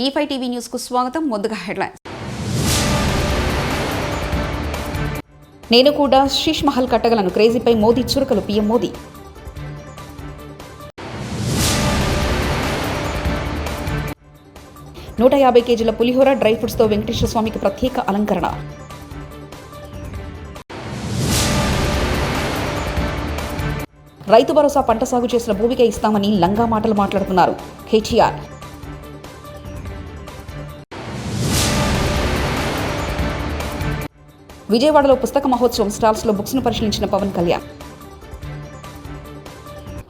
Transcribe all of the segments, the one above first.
E5 TV news కు స్వాగతం. ముందుగా హెడ్లైన్స్. నేను కూడా శీష్ మహల్ కట్టగలను, క్రేజీపై మోదీ చురుకలు. పీఎం మోదీ. నూట 50 కేజీల పులిహోర డ్రై ఫ్రూట్స్ తో వెంకటేశ్వర స్వామికి ప్రత్యేక అలంకరణ. రైతు భరోసా పంట సాగు చేసిన భూమికే ఇస్తామని లంగా మాటలు మాట్లాడుతున్నారు కేటీఆర్. విజయవాడలో పుస్తక మహోత్సవం స్టాల్స్లో బుక్స్ను పరిశీలించిన పవన్ కళ్యాణ్.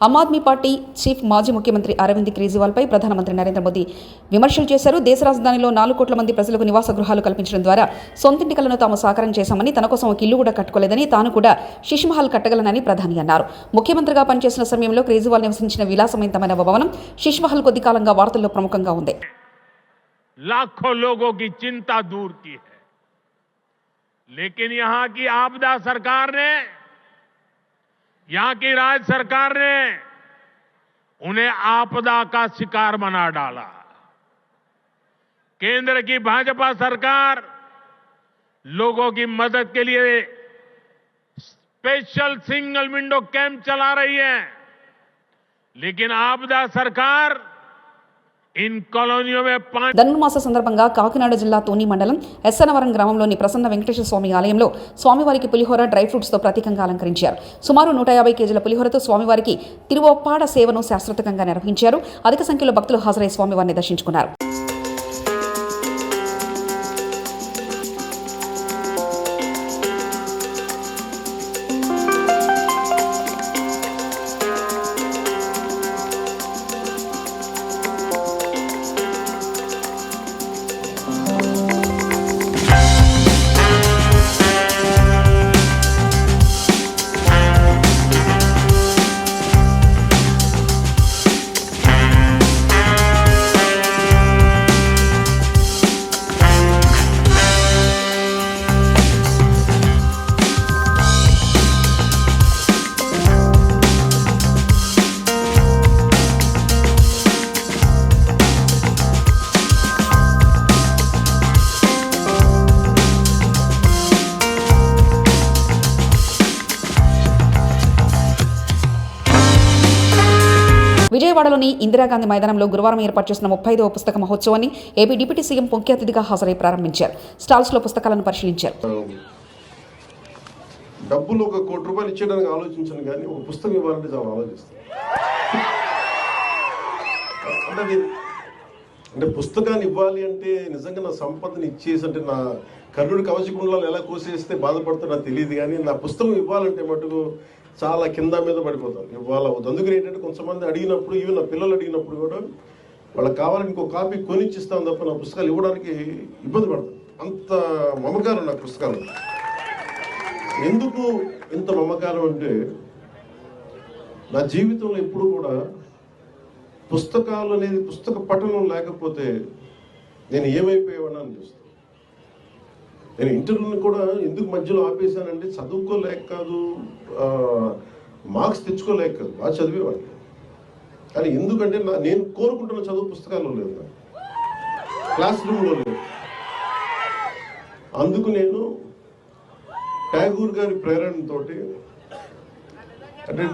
ఆమ్ ఆద్మీ పార్టీ చీఫ్ మాజీ ముఖ్యమంత్రి అరవింద్ కేజ్రీవాల్పై ప్రధానమంత్రి నరేంద్ర మోదీ విమర్శలు చేశారు. దేశ రాజధానిలో 4 కోట్ల మంది ప్రజలకు నివాస గృహాలు కల్పించడం ద్వారా సొంతింటి కలను తాము సాకారం చేశామని, తన కోసం ఒక ఇల్లు కూడా కట్టుకోలేదని, తాను కూడా శీష్ మహల్ కట్టగలనని ప్రధాని అన్నారు. ముఖ్యమంత్రిగా పనిచేసిన సమయంలో కేజ్రీవాల్ నివసించిన విలాసవంతమైన భవనం శీష్ మహల్ కొద్ది కాలంగా వార్తల్లో ప్రముఖంగా ఉంది. लेकिन यहां की आपदा सरकार ने, यहां की राज्य सरकार ने उन्हें आपदा का शिकार बना डाला. केंद्र की भाजपा सरकार लोगों की मदद के लिए स्पेशल सिंगल विंडो कैंप चला रही है, लेकिन आपदा सरकार ధనుర్మాస సందర్భంగా కాకినాడ జిల్లా తోని మండలం ఎస్సనవరం గ్రామంలోని ప్రసన్న వెంకటేశ్వర స్వామి ఆలయంలో స్వామివారికి పులిహోర డ్రై ఫ్రూట్స్ తో ప్రత్యేకంగా అలంకరించారు. సుమారు 150 కేజీల పులిహోరతో స్వామివారికి తిరువొప్పాడ సేవను శాస్త్రోక్తంగా నిర్వహించారు. అధిక సంఖ్యలో భక్తులు హాజరై స్వామివారిని దర్శించుకున్నారు. విజయవాడలోని ఇందిరాగాంధీ మైదానంలో గురువారం ఏర్పాటు చేసిన 35వ పుస్తక మహోత్సవాన్ని ఏపీ డిప్యూటీ సీఎం ముఖ్య అతిథిగా హాజరై ప్రారంభించారు. స్టాల్స్ లో పుస్తకాలను పరిశీలించారు. డబ్బులు 1 కోటి రూపాయలు ఇచ్చేయడానికి ఆలోచించను, కానీ ఒక పుస్తకం ఇవ్వాలంటే చాలా ఆలోచిస్తాను. అంటే పుస్తకాన్ని ఇవ్వాలి అంటే నిజంగా నా సంపదని ఇచ్చేసి, అంటే నా కర్ణుడి కవచకుండలాలు ఎలా కోసేస్తే బాధపడుతుందో నాకు తెలియదు, కానీ నా పుస్తకం ఇవ్వాలంటే మటుకు చాలా కింద మీద పడిపోతాను. ఇవాళ అందుకని ఏంటంటే కొంతమంది అడిగినప్పుడు, ఈవెన్ నా పిల్లలు అడిగినప్పుడు కూడా వాళ్ళకి కావాలని ఇంకో కాపీ కొనిచ్చిస్తాను తప్ప నా పుస్తకాలు ఇవ్వడానికి ఇబ్బంది పడతాను. అంత మమకారం నా పుస్తకాలు. ఎందుకు ఇంత మమకారం అంటే, నా జీవితంలో ఎప్పుడు కూడా పుస్తకాలు అనేది, పుస్తక పఠనం లేకపోతే నేను ఏమైపోయేవాడిని అని చూస్తాను. నేను ఇంటర్వ్యూని కూడా ఎందుకు మధ్యలో ఆపేశానంటే, చదువుకోలేక కాదు, మార్క్స్ తెచ్చుకోలేక కాదు, బాగా చదివేవాడిని. కానీ ఎందుకంటే నేను కోరుకుంటున్న చదువు పుస్తకాల్లో లేదు, క్లాస్ రూమ్లో లేదు. అందుకు నేను ట్యాగూర్ గారి ప్రేరణతో, అంటే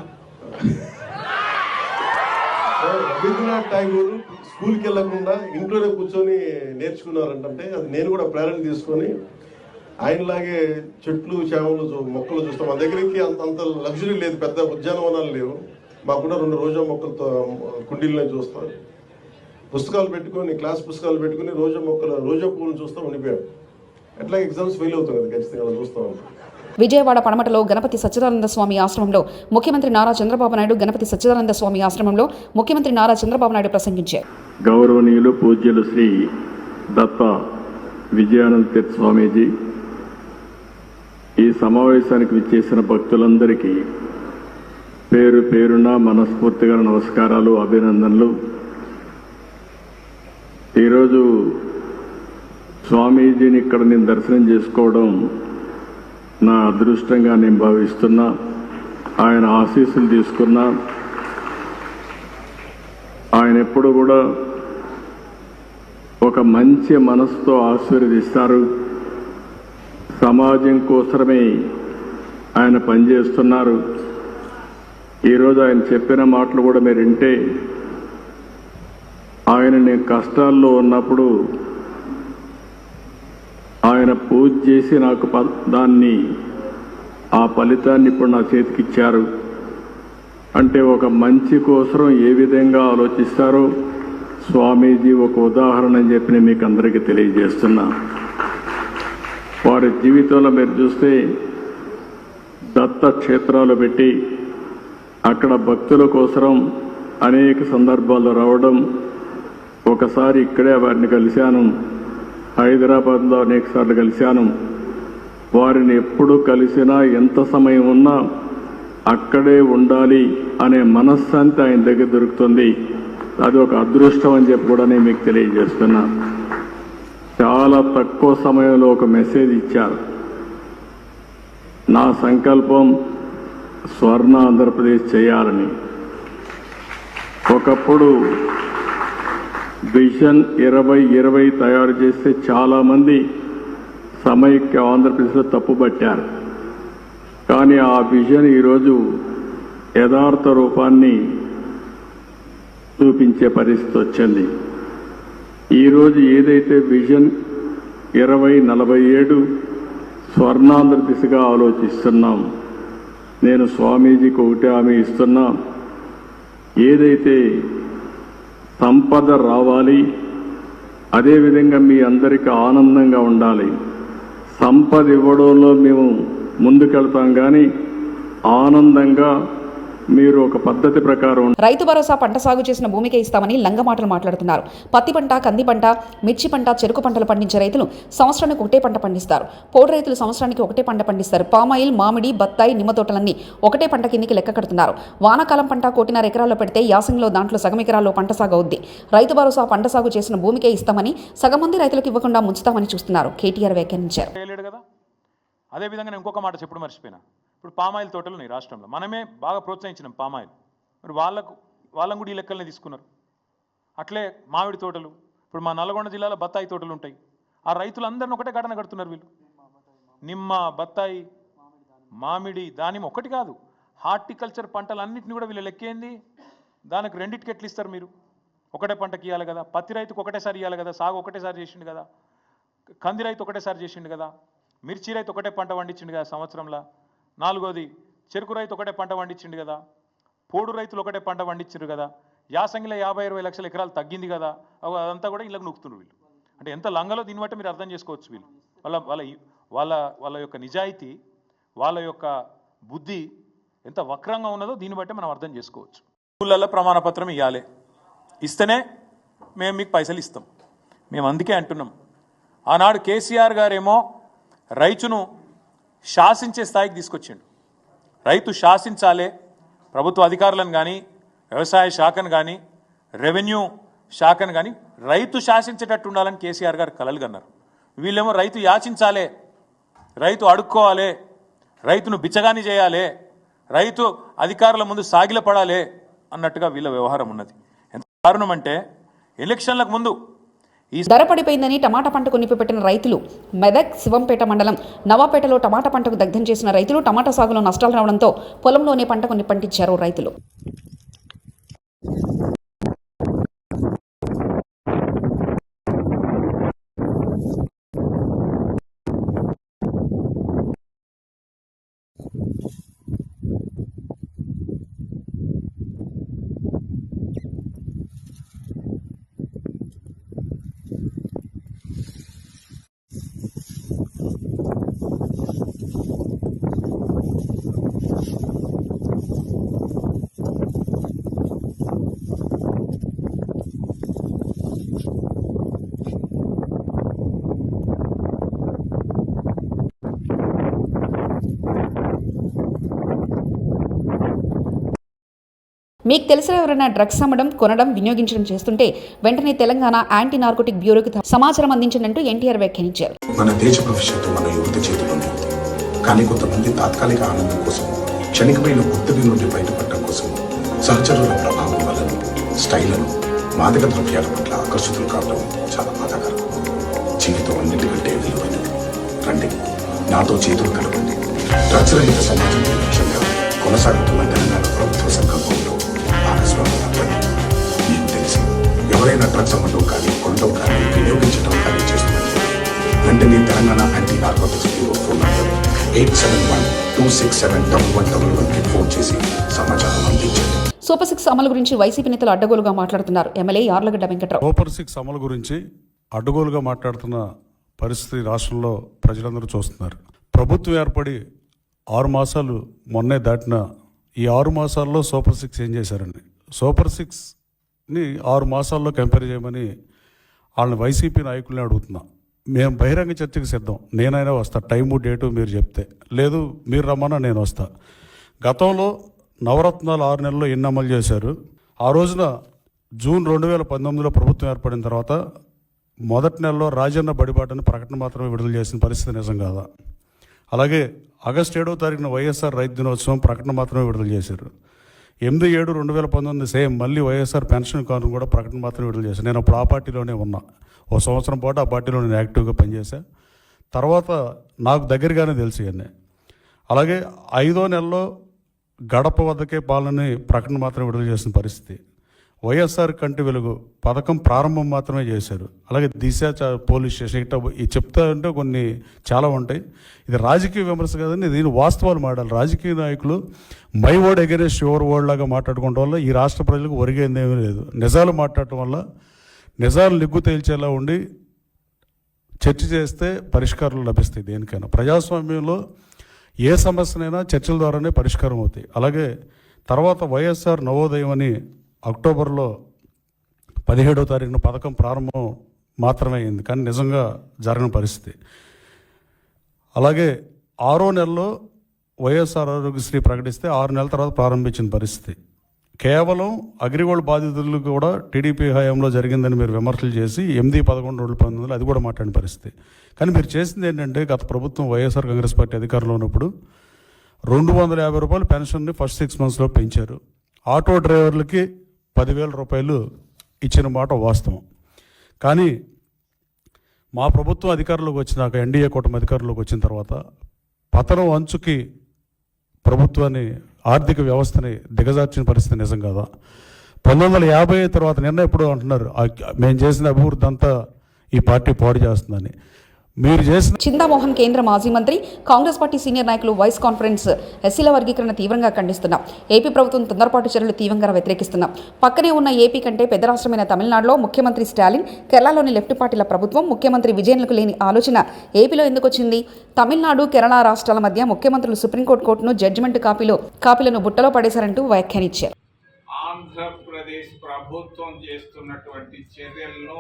రవీంద్రనాథ్ ట్యాగూర్ స్కూల్కి వెళ్ళకుండా ఇంట్లోనే కూర్చొని నేర్చుకున్నారంటే, అది నేను కూడా ప్రేరణ తీసుకొని ఆయనలాగే చెట్లు చేమలు మొక్కలు చూస్తాం. మా దగ్గరికి అంత లగ్జరీ లేదు, పెద్ద ఉద్యానవనాలు లేవు. మాకున్న 2 రోజా మొక్కలతో కుండీల్లో చూస్తాం. పుస్తకాలు పెట్టుకొని, క్లాస్ పుస్తకాలు పెట్టుకుని రోజా పువ్వులను చూస్తాం ఉండిపోయాం. ఎట్లా ఎగ్జామ్స్ ఫెయిల్ అవుతాం కదా, ఖచ్చితంగా చూస్తాం. విజయవాడ పడమటలో గణపతి సచ్చిదానంద స్వామి ఆశ్రమంలో ముఖ్యమంత్రి నారా చంద్రబాబు నాయుడు, గణపతి సచ్చిదానంద స్వామి ఆశ్రమంలో ముఖ్యమంత్రి నారా చంద్రబాబు నాయుడు ప్రసంగించారు. గౌరవనీయులు పూజ్యులు శ్రీ దత్త విజయానంద స్వామీజీ, ఈ సమావేశానికి విచ్చేసిన భక్తులందరికీ పేరు పేరున మనస్ఫూర్తిగా నమస్కారాలు, అభినందనలు. ఈరోజు స్వామీజీని ఇక్కడ నేను దర్శనం చేసుకోవడం నా అదృష్టంగా నేను భావిస్తున్నా. ఆయన ఆశీస్సులు తీసుకున్నా. ఆయన ఎప్పుడు కూడా ఒక మంచి మనసుతో ఆశీర్వదిస్తారు. సమాజం కోసమే ఆయన పనిచేస్తున్నారు. ఈరోజు ఆయన చెప్పిన మాటలు కూడా మీరు వింటే, ఆయన నేను కష్టాల్లో ఉన్నప్పుడు ఆయన పూజ చేసి నాకు దాన్ని ఆ ఫలితాన్ని ఇప్పుడు నా చేతికిచ్చారు. అంటే ఒక మంచి కోసం ఏ విధంగా ఆలోచిస్తారో స్వామీజీ ఒక ఉదాహరణ అని చెప్పి నేను మీకు అందరికీ తెలియజేస్తున్నా. వారి జీవితంలో మీరు చూస్తే దత్త క్షేత్రాలు పెట్టి అక్కడ భక్తుల కోసం అనేక సందర్భాల్లో రావడం. ఒకసారి ఇక్కడే వారిని కలిశాను, హైదరాబాద్లో అనేక సార్లు కలిశాను. వారిని ఎప్పుడు కలిసినా ఎంత సమయం ఉన్నా అక్కడే ఉండాలి అనే మనశ్శాంతి ఆయన దగ్గర దొరుకుతుంది. అది ఒక అదృష్టం అని చెప్పి కూడా నేను మీకు తెలియజేస్తున్నా. చాలా తక్కువ సమయంలో ఒక మెసేజ్ ఇచ్చారు. నా సంకల్పం స్వర్ణ ఆంధ్రప్రదేశ్ చేయాలని. ఒకప్పుడు విజన్ 2020 తయారు చేస్తే చాలామంది సమైక్య ఆంధ్రప్రదేశ్లో తప్పుపట్టారు. కానీ ఆ విజన్ ఈరోజు యథార్థ రూపాన్ని చూపించే పరిస్థితి వచ్చింది. ఈరోజు ఏదైతే విజన్ 2047 స్వర్ణాంధ్ర దిశగా ఆలోచిస్తున్నాం, నేను స్వామీజీకి ఒకటే హామీ ఇస్తున్నా. ఏదైతే సంపద రావాలి, అదేవిధంగా మీ అందరికీ ఆనందంగా ఉండాలి. సంపద ఇవ్వడంలో మేము ముందుకెళ్తాం, కానీ ఆనందంగా మీరు ఒక పద్ధతి ప్రకారం. రైతు భరోసా పంట సాగు చేసిన భూమికే ఇస్తామని లంగమాటలు మాట్లాడుతున్నారు. పత్తి పంట, కంది పంట, మిర్చి పంట, చెరుకు పంటలు పండించే రైతులు సంవత్సరానికి ఒకటే పంట పండిస్తారు. పోడు రైతులు సంవత్సరానికి ఒకటే పంట పండిస్తారు. పామాయిల్, మామిడి, బత్తాయి, నిమ్మ తోటలన్నీ ఒకటే పంట కిందికి లెక్క కడుతున్నారు. వానాకాలం పంట 1.5 ఎకరాల్లో పెడితే యాసంగిలో దాంట్లో సగం ఎకరాల్లో పంట సాగు అవుద్ది. రైతు భరోసా పంట సాగు చేసిన భూమికే ఇస్తామని సగం మంది రైతులకు ఇవ్వకుండా ముంచుతామని చూస్తున్నారు. కేటీఆర్ వ్యాఖ్యానించారు. అదేవిధంగా ఇంకొక మాట చెప్పుడు మర్చిపోయినా, ఇప్పుడు పామాయిల్ తోటలు ఉన్నాయి రాష్ట్రంలో. మనమే బాగా ప్రోత్సహించినాం పామాయిల్. మరి వాళ్ళని కూడా ఈ లెక్కలనే తీసుకున్నారు. అట్లే మామిడి తోటలు, ఇప్పుడు మా నల్గొండ జిల్లాలో బత్తాయి తోటలు ఉంటాయి. ఆ రైతులందరిని ఒకటే ఘటన కడుతున్నారు వీళ్ళు. నిమ్మ, బత్తాయి, మామిడి, దానిమ్మ ఒకటి కాదు, హార్టికల్చర్ పంటలన్నింటినీ కూడా వీళ్ళు లెక్కేంది. దానికి 2 ఎట్లు ఇస్తారు మీరు? ఒకటే పంటకి ఇవ్వాలి కదా. పత్తి రైతుకు ఒకటేసారి ఇవ్వాలి కదా, సాగు ఒకటేసారి చేసిండు కదా. కంది రైతు ఒకటేసారి చేసిండు కదా. మిర్చి రైతు ఒకటే పంట పండించిండు కదా సంవత్సరంలో. 4వది చెరుకు రైతు ఒకటే పంట పండించిండు కదా. పోడు రైతులు ఒకటే పంట పండించారు కదా. యాసంగిలో 50-20 లక్షల ఎకరాలు తగ్గింది కదా. అదంతా కూడా ఇళ్ళకు నొక్కుతున్నారు వీళ్ళు. అంటే ఎంత లంగలో దీన్ని బట్టి మీరు అర్థం చేసుకోవచ్చు. వీళ్ళు వాళ్ళ యొక్క నిజాయితీ, వాళ్ళ యొక్క బుద్ధి ఎంత వక్రంగా ఉన్నదో దీన్ని బట్టి మనం అర్థం చేసుకోవచ్చు. స్కూళ్ళల్లో ప్రమాణపత్రం ఇవ్వాలి, ఇస్తేనే మేము మీకు పైసలు ఇస్తాం. మేము అందుకే అంటున్నాం. ఆనాడు కేసీఆర్ గారేమో రైతును శాసించే స్థాయికి తీసుకొచ్చిండు. రైతు శాసించాలే, ప్రభుత్వ అధికారులను కానీ, వ్యవసాయ శాఖను కానీ, రెవెన్యూ శాఖను కానీ రైతు శాసించేటట్టు ఉండాలని కేసీఆర్ గారు కలలు కన్నారు. వీళ్ళేమో రైతు యాచించాలే, రైతు అడుక్కోవాలి, రైతును బిచ్చగాని చేయాలి, రైతు అధికారుల ముందు సాగిలపడాలి అన్నట్టుగా వీళ్ళ వ్యవహారం ఉన్నది. ఎంత కారణం అంటే ఎలక్షన్లకు ముందు ధర పడిపోయిందని టమాటా పంటకు నిప్పిపెట్టిన రైతులు. మెదక్, శివంపేట మండలం నవాపేటలో టమాటా పంటకు దగ్ధం చేసిన రైతులు టమాటా సాగులో నష్టాలు రావడంతో పొలంలోనే పంటకు నిప్పంటించారు రైతులు. మీకు తెలిసిన ఎవరైనా డ్రగ్స్ అమ్మడం, కొనడం, వినియోగించడం చేస్తుంటే వెంటనే తెలంగాణ యాంటీ నార్కోటిక్ బ్యూరోకి సమాచారం అందించండి ఎన్టీఆర్ వ్యాఖ్యానించారు. మన దేశ భవిష్యత్తు మన యువత చేతిలోనే ఉంది. కానీ కొంతమంది తాత్కాలిక ఆనందం కోసం, క్షణికమైన ఒత్తిడి నుండి బయటపడటం కోసం సహచరుల ప్రభావం వల్ల స్టైళ్లను, మాదక ద్రవ్యాల పట్ల ఆకర్షితులు కావడం చాలా బాధాకరం. జీవితం అన్నింటికంటే విలువైనది. రండి, నాతో చేతులు కలపండి. డ్రగ్స్ రహిత సమాజం లక్ష్యంగా కొనసాగుతున్న తెలంగాణ ప్రభుత్వ సంకల్పంలో భాగస్వామి అవ్వండి. మీకు తెలిసి ఎవరైనా డ్రగ్స్ అమ్మడం కానీ కొనడం కానీ వినియోగించడం కానీ చేస్తున్నట్లయితే వెంటనే Telangana anti narcotics bureau phone number 871-267-1111కి ఫోన్ చేసి సమాచారం అందించండి. సూపర్ 6 అమలు గురించి వైసీపీ నేతలు అడ్డగోలుగా మాట్లాడుతున్నారు. ఎమ్మెల్యే యార్లగడ్డ వెంకట్రావు సూపర్ 6 అమలు గురించి అడ్డగోలుగా మాట్లాడుతున్న పరిస్థితి రాష్ట్రంలో ప్రజలందరూ చూస్తున్నారు. ప్రభుత్వం ఏర్పడి 6 మాసాలు మొన్నే దాటిన ఈ 6 మాసాల్లో సూపర్ 6 ఏం చేశారండి? సూపర్ 6ని 6 మాసాల్లో కంపేర్ చేయమని వాళ్ళని వైసీపీ నాయకుల్ని అడుగుతున్నా. మేము బహిరంగ చర్చకు సిద్ధం. నేనైనా వస్తా, టైము డేటు మీరు చెప్తే. లేదు మీరు రమ్మన్నా నేను వస్తా. గతంలో నవరత్నాలు 6 నెలల్లో ఎన్ని అమలు చేశారు? ఆ రోజున జూన్ 2019లో ప్రభుత్వం ఏర్పడిన తర్వాత మొదటి నెలలో రాజన్న బడిబాటని ప్రకటన మాత్రమే విడుదల చేసిన పరిస్థితి నిజం కాదా? అలాగే ఆగస్టు 7వ తారీఖున వైఎస్ఆర్ రైతు దినోత్సవం ప్రకటన మాత్రమే విడుదల చేశారు. 8/7/2019 సేమ్ మళ్ళీ వైఎస్ఆర్ పెన్షన్ కాను కూడా ప్రకటన మాత్రమే విడుదల చేశారు. నేను అప్పుడు ఆ పార్టీలోనే ఉన్నా. 1 సంవత్సరం పాటు ఆ పార్టీలో నేను యాక్టివ్గా పనిచేశా. తర్వాత నాకు దగ్గరగానే తెలుసు ఇవన్నీ. అలాగే 5వ నెలలో గడప వద్దకే పాలనని ప్రకటన మాత్రమే విడుదల చేసిన పరిస్థితి. వైఎస్ఆర్ కంటి వెలుగు పథకం ప్రారంభం మాత్రమే చేశారు. అలాగే దిశ పోలీస్ స్టేషన్ ఇట్లా చెప్తా ఉంటే కొన్ని చాలా ఉంటాయి. ఇది రాజకీయ విమర్శ కాదని దీని వాస్తవాలు మాట్లాడాలి. రాజకీయ నాయకులు my word against your word లాగా మాట్లాడుకోవడం వల్ల ఈ రాష్ట్ర ప్రజలకు ఒరిగేందేమీ లేదు. నిజాలు మాట్లాడటం వల్ల నిజాలు నిగ్గు తేల్చేలా ఉండి చర్చ చేస్తే పరిష్కారాలు లభిస్తాయి. దేనికైనా ప్రజాస్వామ్యంలో ఏ సమస్యనైనా చర్చల ద్వారానే పరిష్కారం అవుతాయి. అలాగే తర్వాత వైఎస్ఆర్ నవోదయం అని అక్టోబర్లో 17వ తారీఖున పథకం ప్రారంభం మాత్రమే అయింది, కానీ నిజంగా జరగని పరిస్థితి. అలాగే 6వ నెలలో వైఎస్ఆర్ ఆరోగ్యశ్రీ ప్రకటిస్తే 6 నెలల తర్వాత ప్రారంభించిన పరిస్థితి. కేవలం అగ్రిగోల్డ్ బాధితులు కూడా టీడీపీ హయాంలో జరిగిందని మీరు విమర్శలు చేసి 8/11/2019 అది కూడా మాట్లాడిన పరిస్థితి. కానీ మీరు చేసింది ఏంటంటే గత ప్రభుత్వం వైఎస్ఆర్ కాంగ్రెస్ పార్టీ అధికారంలో ఉన్నప్పుడు 250 రూపాయలు పెన్షన్ని ఫస్ట్ 6 మంత్స్లో పెంచారు. ఆటో డ్రైవర్లకి 10,000 రూపాయలు ఇచ్చిన మాట వాస్తవం. కానీ మా ప్రభుత్వం అధికారంలోకి వచ్చినాక ఎన్డీఏ కూటమి అధికారంలోకి వచ్చిన తర్వాత పతనం అంచుకి ప్రభుత్వాన్ని ఆర్థిక వ్యవస్థని దిగజార్చిన పరిస్థితి నిజం కదా? 1950 తర్వాత నిన్న ఎప్పుడు అంటున్నారు మేము చేసిన అభివృద్ధి అంతా ఈ పార్టీ పాడు చేస్తుందని. మీరు చేసిన చింతామోహన్ కేంద్ర మాజీ మంత్రి, కాంగ్రెస్ పార్టీ సీనియర్ నాయకులు వాయిస్ కాన్ఫరెన్స్ ఎస్సీల వర్గీకరణ తీవ్రంగా ఖండిస్తున్నాం. ఏపీ ప్రభుత్వం తొందరపాటు చర్యలు తీవ్రంగా వ్యతిరేకిస్తున్నాం. పక్కనే ఉన్న ఏపీ కంటే పెద్ద రాష్ట్రమైన తమిళనాడులో ముఖ్యమంత్రి స్టాలిన్, కేరళలోని లెఫ్ట్ పార్టీల ప్రభుత్వం, ముఖ్యమంత్రి విజయన్లకు లేని ఆలోచన ఏపీలో ఎందుకు వచ్చింది? తమిళనాడు, కేరళ రాష్ట్రాల మధ్య ముఖ్యమంత్రులు సుప్రీంకోర్టును జడ్జిమెంట్ కాపీలను బుట్టలో పడేశారంటూ వ్యాఖ్యానించారు. ఆంధ్రప్రదేశ్ ప్రభుత్వం చేస్తున్నటువంటి చర్యలను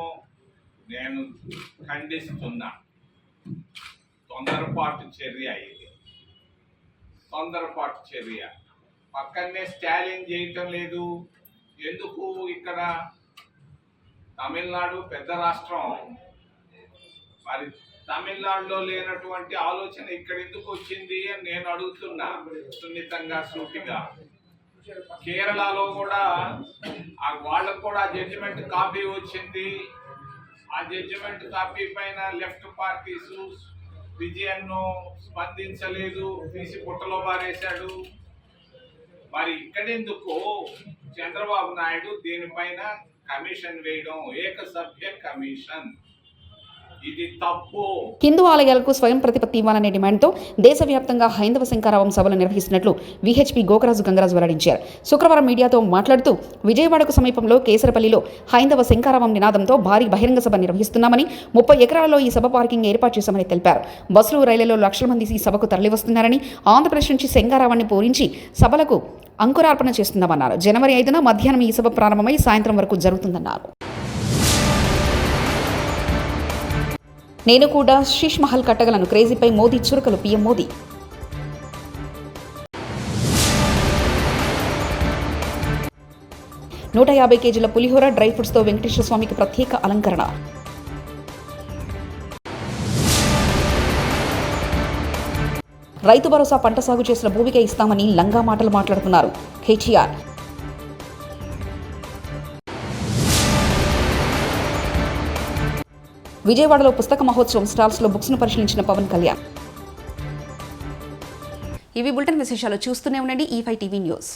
నేను ఖండిస్తున్నా. తొందరపాటు చర్య ఇది, తొందరపాటు చర్య. పక్కనే స్టాలిన్ చేయటం లేదు ఎందుకు? ఇక్కడ తమిళనాడు పెద్ద రాష్ట్రం, మరి తమిళనాడులో లేనటువంటి ఆలోచన ఇక్కడ ఎందుకు వచ్చింది అని నేను అడుగుతున్నా సున్నితంగా, సూటిగా. కేరళలో కూడా వాళ్ళకు కూడా జడ్జిమెంట్ కాపీ వచ్చింది. ఆ జడ్జిమెంట్ కాపీ పైన లెఫ్ట్ పార్టీస్ విజయన్ను స్పందించలేదు, తీసి పుట్టలో పారేశాడు. మరి ఇక్కడెందుకు చంద్రబాబు నాయుడు దీనిపైన కమిషన్ వేయడం, ఏకసభ్య కమిషన్? ఇది తప్పు. హిందూ ఆలయాలకు స్వయం ప్రతిపత్తి ఇవ్వాలనే డిమాండ్తో దేశవ్యాప్తంగా హైందవ శంఖారావం సభలు నిర్వహిస్తున్నట్లు విహెచ్పి గోకరాజు గంగరాజు వెల్లడించారు. శుక్రవారం మీడియాతో మాట్లాడుతూ విజయవాడకు సమీపంలో కేసరపల్లిలో హైందవ శంఖారావం నినాదంతో భారీ బహిరంగ సభ నిర్వహిస్తున్నామని, 30 ఎకరాలలో ఈ సభ పార్కింగ్ ఏర్పాటు చేశామని తెలిపారు. బస్సులు, రైళ్లలో లక్షల మంది ఈ సభకు తరలివస్తున్నారని, ఆంధ్రప్రదేశ్ నుంచి శంఖారావాన్ని పూరించి సభలకు అంకురార్పణ చేస్తున్నామన్నారు. జనవరి 5న మధ్యాహ్నం ఈ సభ ప్రారంభమై సాయంత్రం వరకు జరుగుతుందన్నారు. నేను కూడా శీష్ మహల్ కట్టగలను, క్రేజీపై మోదీ చురుకలు. పీఎం మోదీ 150 కేజీల పులిహోర, డ్రై ఫ్రూట్స్తో వెంకటేశ్వర స్వామికి ప్రత్యేక అలంకరణ. రైతు భరోసా పంట సాగు చేసిన భూమికే ఇస్తామని లంగా మాటలు మాట్లాడుతున్నారు కేటీఆర్. విజయవాడలో పుస్తక మహోత్సవం స్టాల్స్లో బుక్స్ను పరిశీలించిన పవన్ కళ్యాణ్. ఇవి బులెటిన్ విశేషాలు. చూస్తూనే ఉండండి E5 టీవీ న్యూస్.